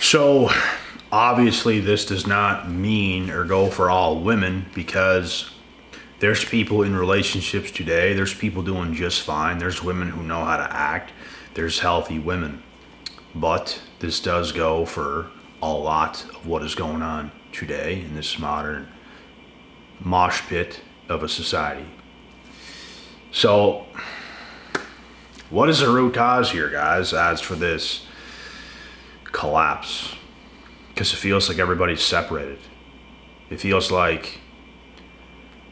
So obviously this does not mean or go for all women, because there's people in relationships today, there's people doing just fine, there's women who know how to act, there's healthy women. But this does go for a lot of what is going on today in this modern mosh pit of a society. So what is the root cause here, guys, as for this collapse? Because it feels like everybody's separated. It feels like,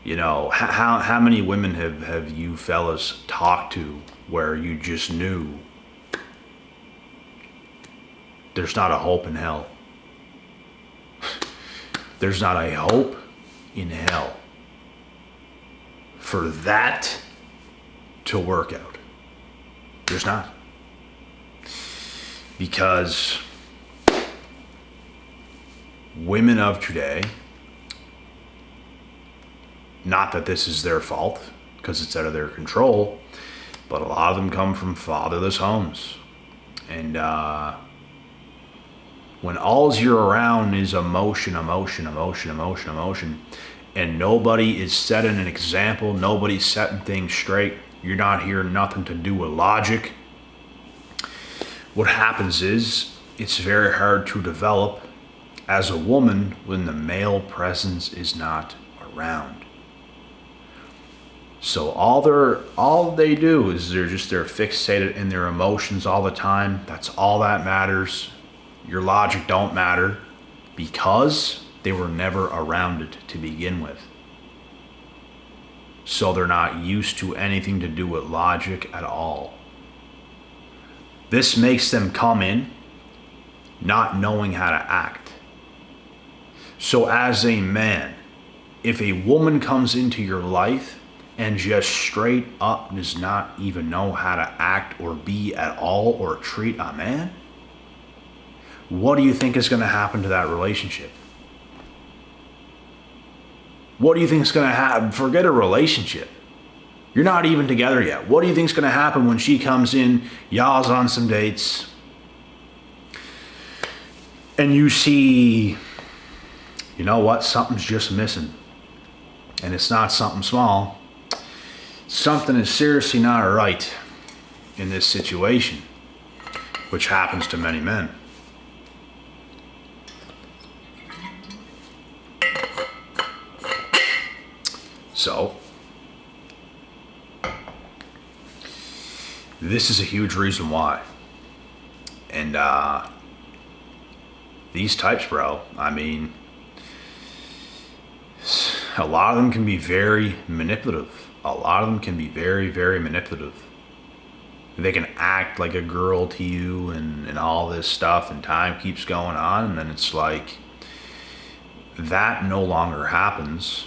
how many women have you fellas talked to where you just knew there's not a hope in hell? There's not a hope in hell for that to work out. There's not. Because women of today, not that this is their fault, because it's out of their control, but a lot of them come from fatherless homes. And when all you're around is emotion, and nobody is setting an example, nobody's setting things straight, you're not hearing nothing to do with logic, what happens is it's very hard to develop as a woman when the male presence is not around. So all they do is they're fixated in their emotions all the time. That's all that matters. Your logic don't matter because they were never around it to begin with. So they're not used to anything to do with logic at all. This makes them come in not knowing how to act. So as a man, if a woman comes into your life and just straight up does not even know how to act or be at all or treat a man, what do you think is going to happen to that relationship? What do you think is going to happen? Forget a relationship. You're not even together yet. What do you think is going to happen when she comes in, y'all's on some dates, and you see, you know what, something's just missing. And it's not something small. Something is seriously not right in this situation, which happens to many men. So, this is a huge reason why. And these types, bro, I mean, a lot of them can be very manipulative. A lot of them can be very, very manipulative. They can act like a girl to you and all this stuff, and time keeps going on, and then it's like that no longer happens.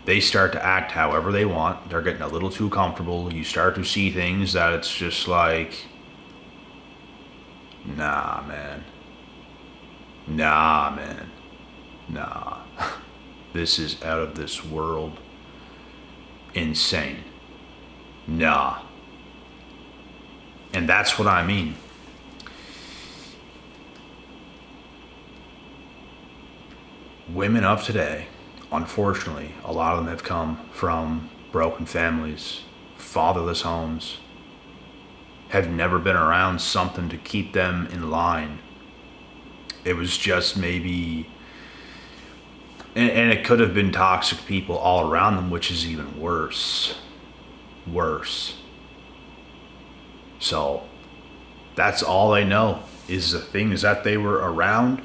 They start to act however they want. They're getting a little too comfortable. You start to see things that it's just like, nah, man. Nah. This is out of this world. Insane. Nah. And that's what I mean. Women of today, unfortunately, a lot of them have come from broken families, fatherless homes, have never been around something to keep them in line. It was just maybe, and it could have been toxic people all around them, which is even worse. So that's all they know is the things that they were around.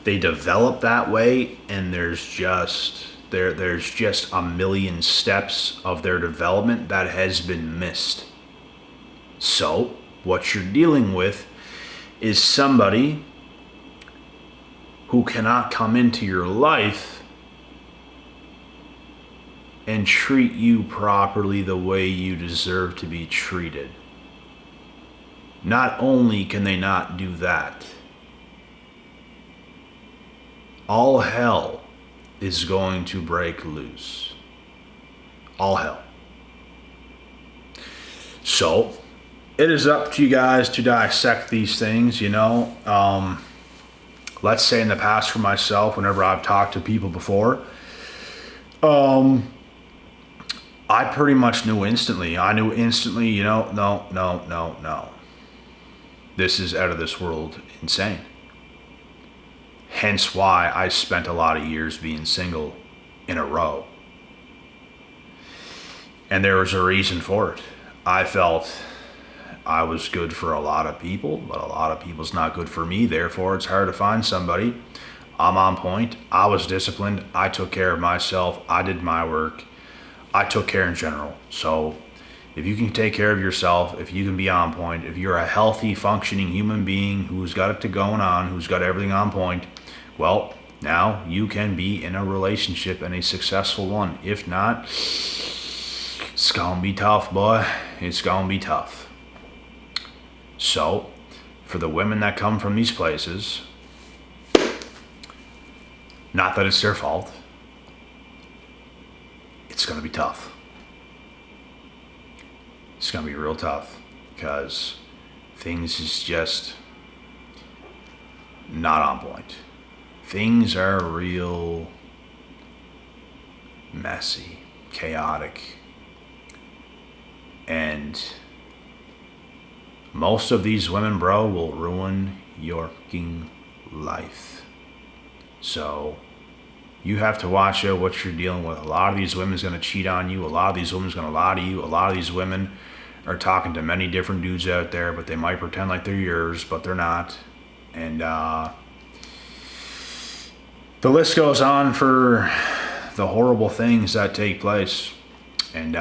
They developed that way, and there's just a million steps of their development that has been missed. So what you're dealing with is somebody who cannot come into your life and treat you properly the way you deserve to be treated. Not only can they not do that, all hell is going to break loose. All hell. So, it is up to you guys to dissect these things, let's say in the past for myself, whenever I've talked to people before, I pretty much knew instantly. I knew instantly, no. This is out of this world insane. Hence why I spent a lot of years being single in a row. And there was a reason for it. I felt I was good for a lot of people, but a lot of people's not good for me. Therefore, it's hard to find somebody. I'm on point. I was disciplined. I took care of myself. I did my work. I took care in general. So if you can take care of yourself, if you can be on point, if you're a healthy, functioning human being who's got it going on, who's got everything on point, well, now you can be in a relationship and a successful one. If not, it's gonna be tough, boy. It's gonna be tough. So, for the women that come from these places, not that it's their fault, it's gonna be tough. It's gonna be real tough because things is just not on point. Things are real messy, chaotic, and most of these women, bro, will ruin your fucking life. So you have to watch out what you're dealing with. A lot of these women's gonna cheat on you. A lot of these women's gonna lie to you. A lot of these women are talking to many different dudes out there, but they might pretend like they're yours, but they're not. And the list goes on for the horrible things that take place. And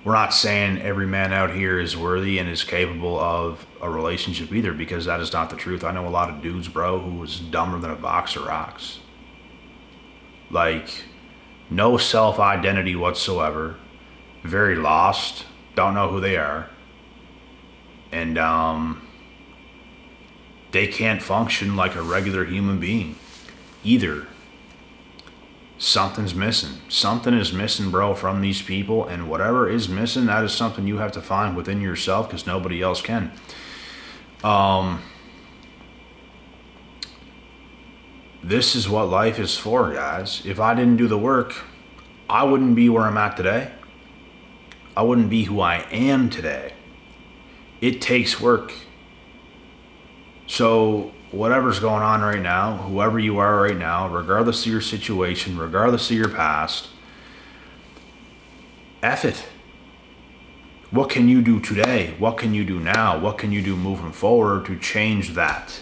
we're not saying every man out here is worthy and is capable of a relationship either, because that is not the truth. I know a lot of dudes, bro, who was dumber than a box of rocks. Like, no self-identity whatsoever. Very lost. Don't know who they are. And they can't function like a regular human being either. Something's missing. Something is missing, bro, from these people. And whatever is missing, that is something you have to find within yourself, because nobody else can. This is what life is for, guys. If I didn't do the work, I wouldn't be where I'm at today. I wouldn't be who I am today. It takes work. So whatever's going on right now, whoever you are right now, regardless of your situation, regardless of your past, F it. What can you do today? What can you do now? What can you do moving forward to change that?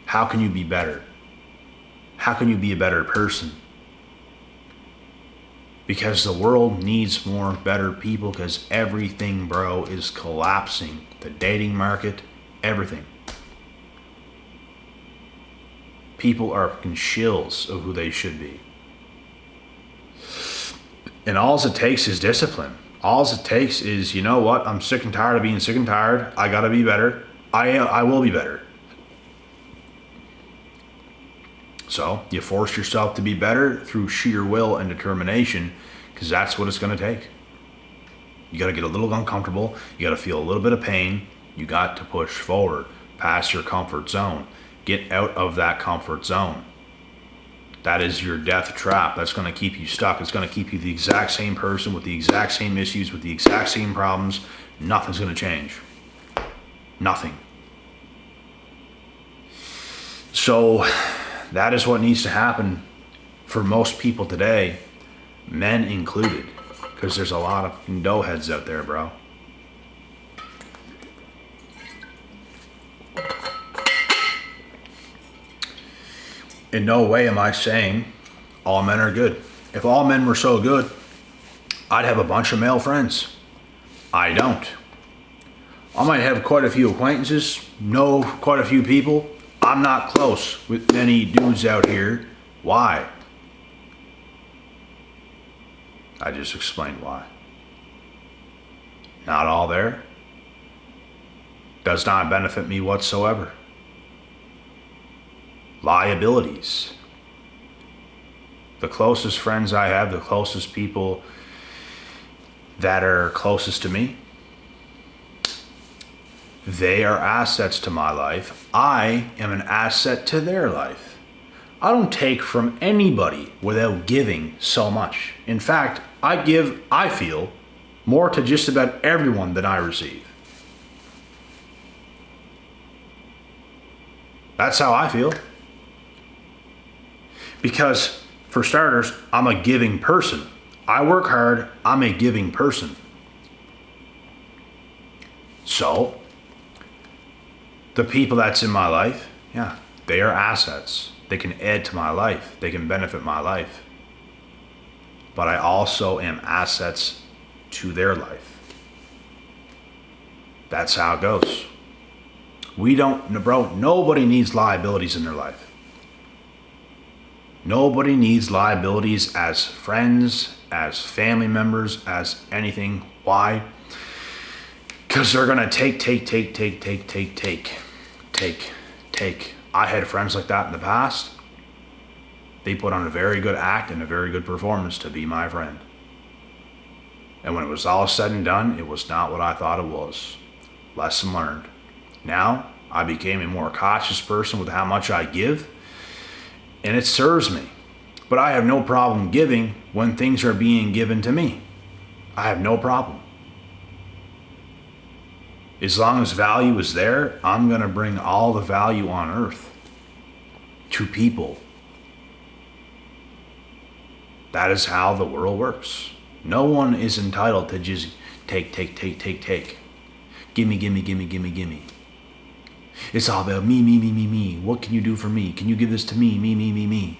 How can you be better? How can you be a better person? Because the world needs more better people, because everything, bro, is collapsing. The dating market, everything. People are fucking shills of who they should be. And all it takes is discipline. All it takes is, you know what? I'm sick and tired of being sick and tired. I gotta be better. I will be better. So you force yourself to be better through sheer will and determination, because that's what it's gonna take. You gotta get a little uncomfortable. You gotta feel a little bit of pain. You got to push forward, past your comfort zone. Get out of that comfort zone. That is your death trap. That's going to keep you stuck. It's going to keep you the exact same person with the exact same issues, with the exact same problems. Nothing's going to change. Nothing. So that is what needs to happen for most people today, men included, because there's a lot of doughheads out there, bro. In no way am I saying all men are good. If all men were so good, I'd have a bunch of male friends. I don't. I might have quite a few acquaintances, know quite a few people. I'm not close with many dudes out here. Why? I just explained why. Not all there. Does not benefit me whatsoever. Liabilities. The closest friends I have, the closest people that are closest to me, They are assets to my life. I am an asset to their life. I don't take from anybody without giving so much. In fact, I give, I feel, more to just about everyone than I receive. That's how I feel. Because, for starters, I'm a giving person. I work hard, I'm a giving person. So, the people that's in my life, yeah, they are assets. They can add to my life. They can benefit my life. But I also am assets to their life. That's how it goes. Nobody needs liabilities in their life. Nobody needs liabilities as friends, as family members, as anything. Why? Because they're going to take. I had friends like that in the past. They put on a very good act and a very good performance to be my friend. And when it was all said and done, it was not what I thought it was. Lesson learned. Now, I became a more cautious person with how much I give, and it serves me. But I have no problem giving when things are being given to me. I have no problem. As long as value is there, I'm going to bring all the value on earth to people. That is how the world works. No one is entitled to just take. Gimme. It's all about me. What can you do for me? Can you give this to me? Me.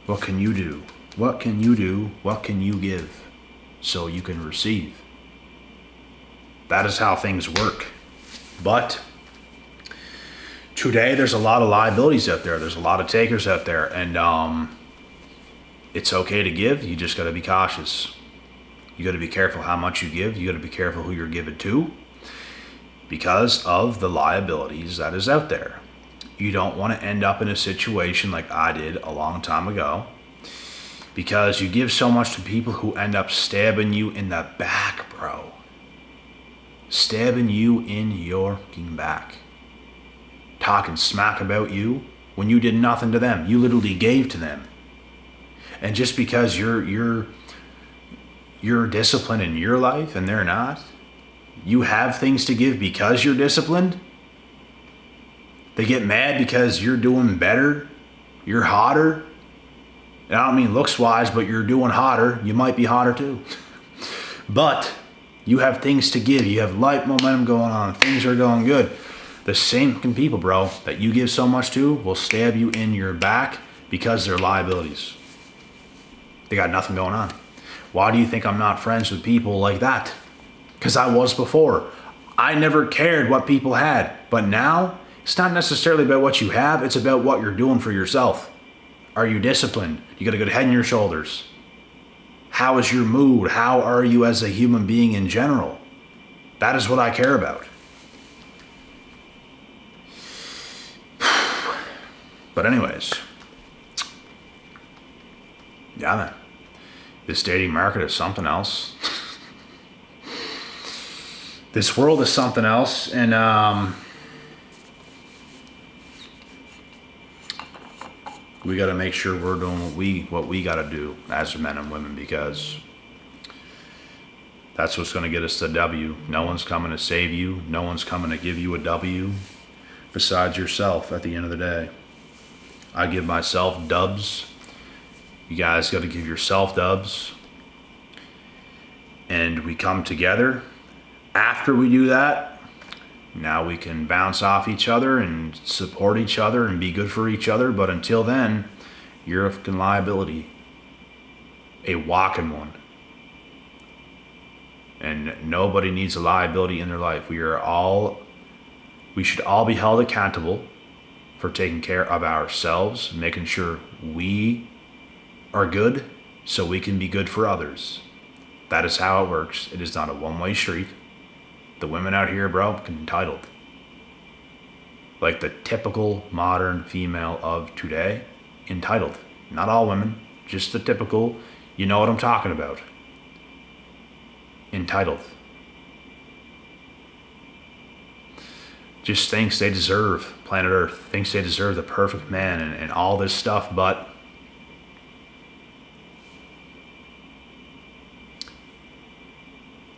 What can you do? What can you do? What can you give so you can receive? That is how things work. But today there's a lot of liabilities out there. There's a lot of takers out there. And it's okay to give. You just got to be cautious. You got to be careful how much you give. You got to be careful who you're giving to, because of the liabilities that is out there. You don't want to end up in a situation like I did a long time ago, because you give so much to people who end up stabbing you in the back, bro. Stabbing you in your fucking back. Talking smack about you when you did nothing to them. You literally gave to them. And just because you're disciplined in your life and they're not, you have things to give because you're disciplined. They get mad because you're doing better. You're hotter. And I don't mean looks wise, but you're doing hotter. You might be hotter too. But you have things to give. You have light momentum going on. Things are going good. The same fucking people, bro, that you give so much to will stab you in your back because they're liabilities. They got nothing going on. Why do you think I'm not friends with people like that? Because I was before. I never cared what people had. But now, it's not necessarily about what you have. It's about what you're doing for yourself. Are you disciplined? You got a good head on your shoulders. How is your mood? How are you as a human being in general? That is what I care about. But anyways, yeah, man. This dating market is something else. This world is something else, and we got to make sure we're doing what we got to do as men and women, because that's what's going to get us the W. No one's coming to save you. No one's coming to give you a W besides yourself at the end of the day. I give myself dubs. You guys got to give yourself dubs. And we come together. After we do that, now we can bounce off each other and support each other and be good for each other. But until then, you're a fucking liability. A walking one. And nobody needs a liability in their life. We should all be held accountable for taking care of ourselves, making sure we are good so we can be good for others. That is how it works. It is not a one-way street. The women out here, bro, entitled. Like the typical modern female of today, entitled. Not all women, just the typical, you know what I'm talking about. Entitled. just thinks they deserve planet Earth, thinks they deserve the perfect man and all this stuff, but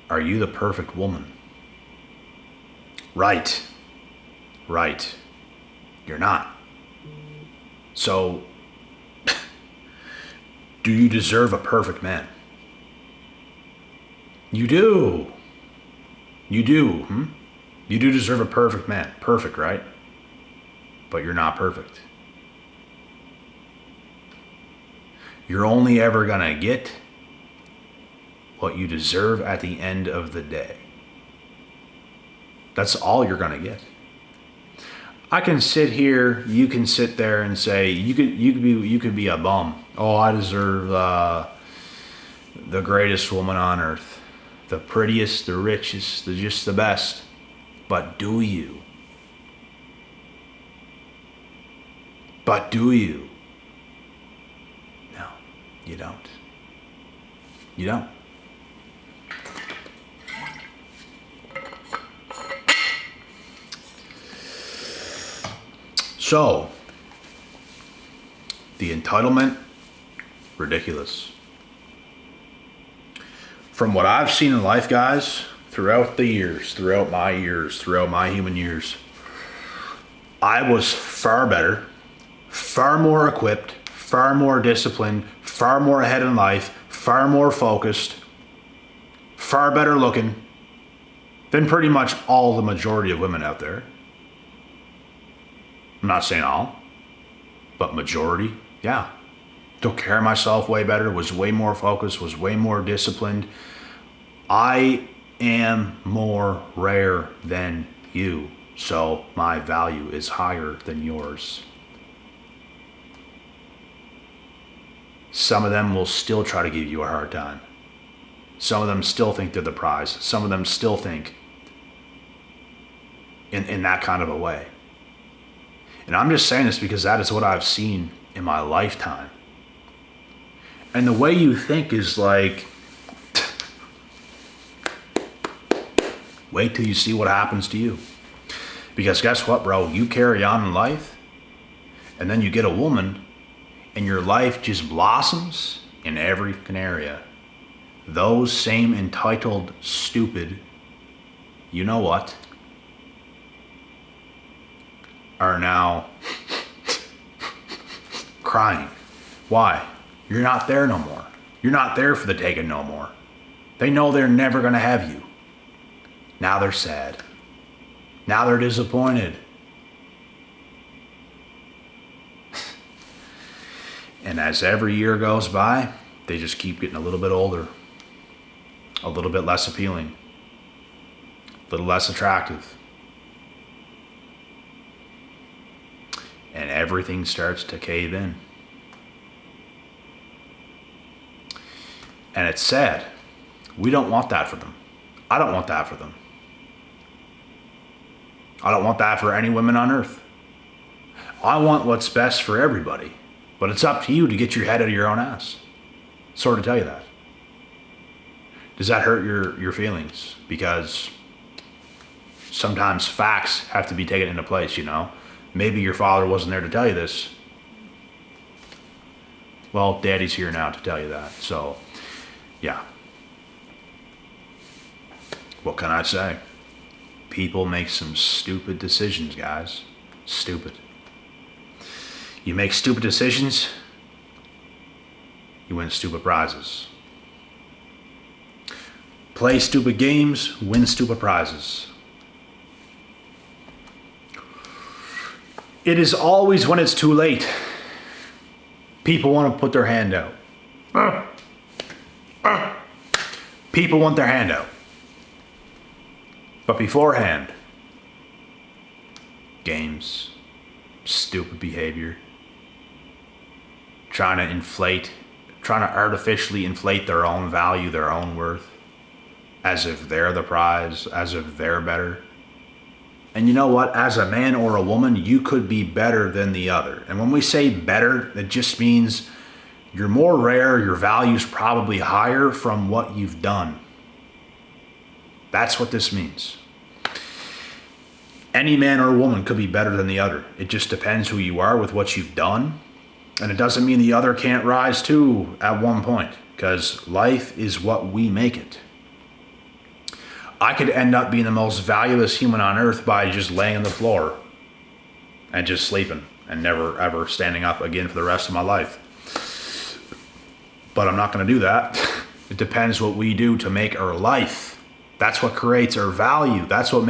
are you the perfect woman? Right. You're not. So, do you deserve a perfect man? You do. You do. You do deserve a perfect man. Perfect, right? But you're not perfect. You're only ever gonna get what you deserve at the end of the day. That's all you're gonna get. I can sit here, you can sit there and say, you could be a bum. Oh, I deserve the greatest woman on earth, the prettiest, the richest, just the best. But do you? But do you? No, you don't. You don't. So, the entitlement, ridiculous. From what I've seen in life, guys, throughout my human years, I was far better, far more equipped, far more disciplined, far more ahead in life, far more focused, far better looking than pretty much all the majority of women out there. I'm not saying all, but majority, yeah. Took care of myself way better, was way more focused, was way more disciplined. I am more rare than you, so my value is higher than yours. Some of them will still try to give you a hard time. Some of them still think they're the prize. Some of them still think in that kind of a way. And I'm just saying this because that is what I've seen in my lifetime. And the way you think is like, wait till you see what happens to you. Because guess what, bro? You carry on in life, and then you get a woman, and your life just blossoms in every area. Those same entitled, stupid, you know what, are now crying. Why? You're not there no more. You're not there for the taking no more. They know they're never gonna have you. Now they're sad. Now they're disappointed. And as every year goes by, they just keep getting a little bit older, a little bit less appealing, a little less attractive. And everything starts to cave in. And it's sad. We don't want that for them. I don't want that for them. I don't want that for any women on earth. I want what's best for everybody. But it's up to you to get your head out of your own ass. Sorry to tell you that. Does that hurt your feelings? Because sometimes facts have to be taken into place, you know? Maybe your father wasn't there to tell you this. Well, daddy's here now to tell you that. So, yeah. What can I say? People make some stupid decisions, guys. Stupid. You make stupid decisions, you win stupid prizes. Play stupid games, win stupid prizes. It is always when it's too late. People want to put their hand out. People want their hand out. But beforehand, games, stupid behavior, trying to artificially inflate their own value, their own worth, as if they're the prize, as if they're better. And you know what? As a man or a woman, you could be better than the other. And when we say better, it just means you're more rare, your value's probably higher from what you've done. That's what this means. Any man or woman could be better than the other. It just depends who you are with what you've done. And it doesn't mean the other can't rise too at one point, because life is what we make it. I could end up being the most valueless human on earth by just laying on the floor and just sleeping and never ever standing up again for the rest of my life. But I'm not going to do that. It depends what we do to make our life. That's what creates our value. That's what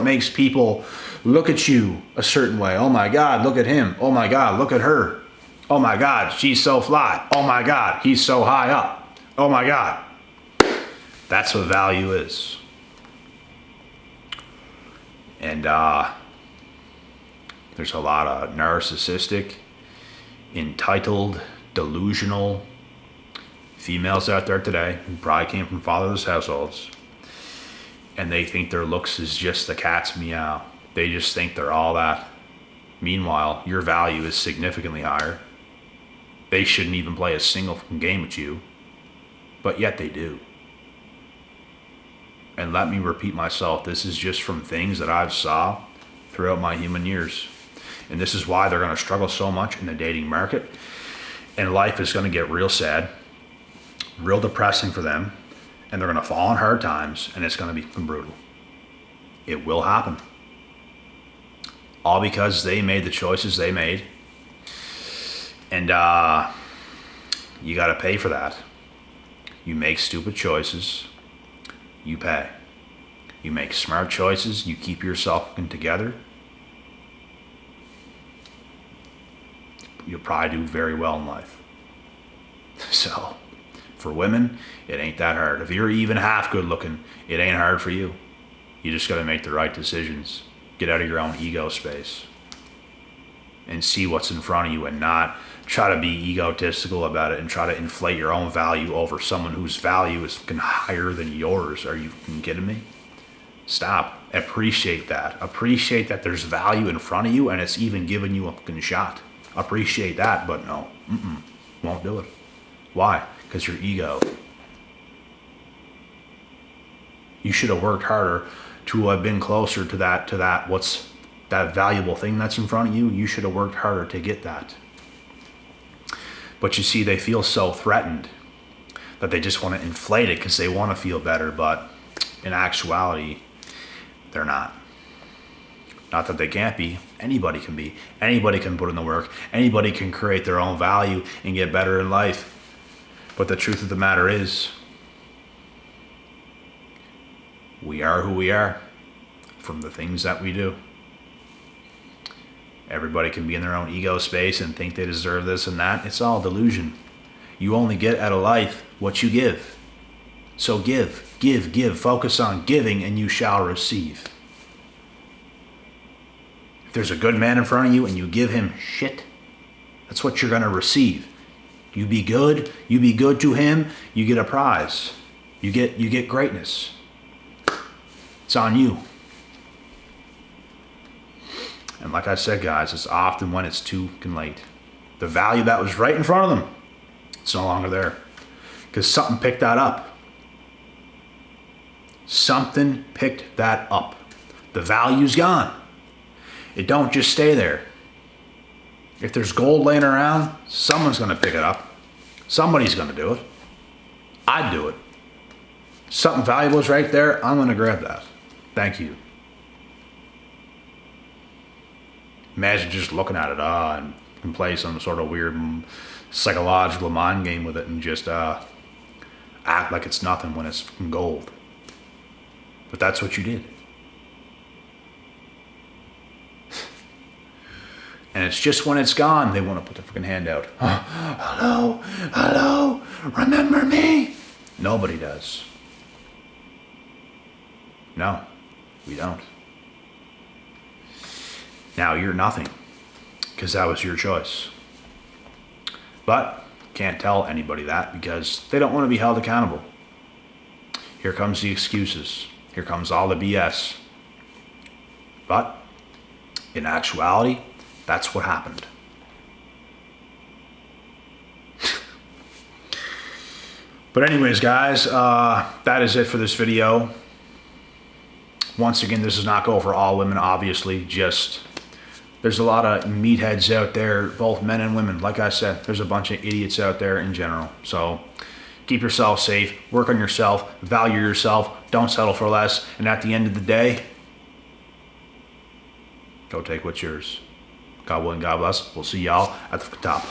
makes people look at you a certain way. Oh my God, look at him. Oh my God, look at her. Oh my God, she's so fly. Oh my God, he's so high up. Oh my God. That's what value is. And there's a lot of narcissistic, entitled, delusional females out there today who probably came from fatherless households, and they think their looks is just the cat's meow. They just think they're all that. Meanwhile, your value is significantly higher. They shouldn't even play a single fucking game with you, but yet they do. And let me repeat myself, this is just from things that I've saw throughout my human years. And this is why they're going to struggle so much in the dating market. And life is going to get real sad, real depressing for them. And they're going to fall on hard times, and it's going to be brutal. It will happen. All because they made the choices they made. And you got to pay for that. You make stupid choices, you pay. You make smart choices, you keep yourself together, you'll probably do very well in life. So, for women, it ain't that hard. If you're even half good looking, it ain't hard for you. You just got to make the right decisions. Get out of your own ego space and see what's in front of you, and not try to be egotistical about it and try to inflate your own value over someone whose value is higher than yours. Are you kidding me? Stop. Appreciate that. Appreciate that there's value in front of you and it's even giving you a fucking shot. Appreciate that, but no. Won't do it. Why? Because your ego. You should have worked harder to have been closer to that what's that valuable thing that's in front of you. You should have worked harder to get that. But you see, they feel so threatened that they just want to inflate it because they want to feel better, but in actuality, they're not. Not that they can't be. Anybody can be. Anybody can put in the work. Anybody can create their own value and get better in life. But the truth of the matter is, we are who we are from the things that we do. Everybody can be in their own ego space and think they deserve this and that. It's all delusion. You only get out of life what you give. So give, give, give. Focus on giving and you shall receive. If there's a good man in front of you and you give him shit, that's what you're going to receive. You be good to him, you get a prize. You get greatness. It's on you. And like I said, guys, it's often when it's too late. The value that was right in front of them, it's no longer there. Because something picked that up. Something picked that up. The value's gone. It don't just stay there. If there's gold laying around, someone's going to pick it up. Somebody's going to do it. I'd do it. Something valuable is right there. I'm going to grab that. Thank you. Imagine just looking at it and can play some sort of weird psychological mind game with it and just act like it's nothing when it's gold. But that's what you did. And it's just when it's gone, they want to put the freaking hand out. Oh, hello, remember me? Nobody does. No, we don't. Now you're nothing, because that was your choice. But can't tell anybody that because they don't want to be held accountable. Here comes the excuses. Here comes all the BS. But in actuality, that's what happened. But anyways, guys, that is it for this video. Once again, this does not go for all women, obviously. Just there's a lot of meatheads out there, both men and women. Like I said, there's a bunch of idiots out there in general. So keep yourself safe, work on yourself, value yourself, don't settle for less, and at the end of the day, go take what's yours. God willing, God bless. We'll see y'all at the top.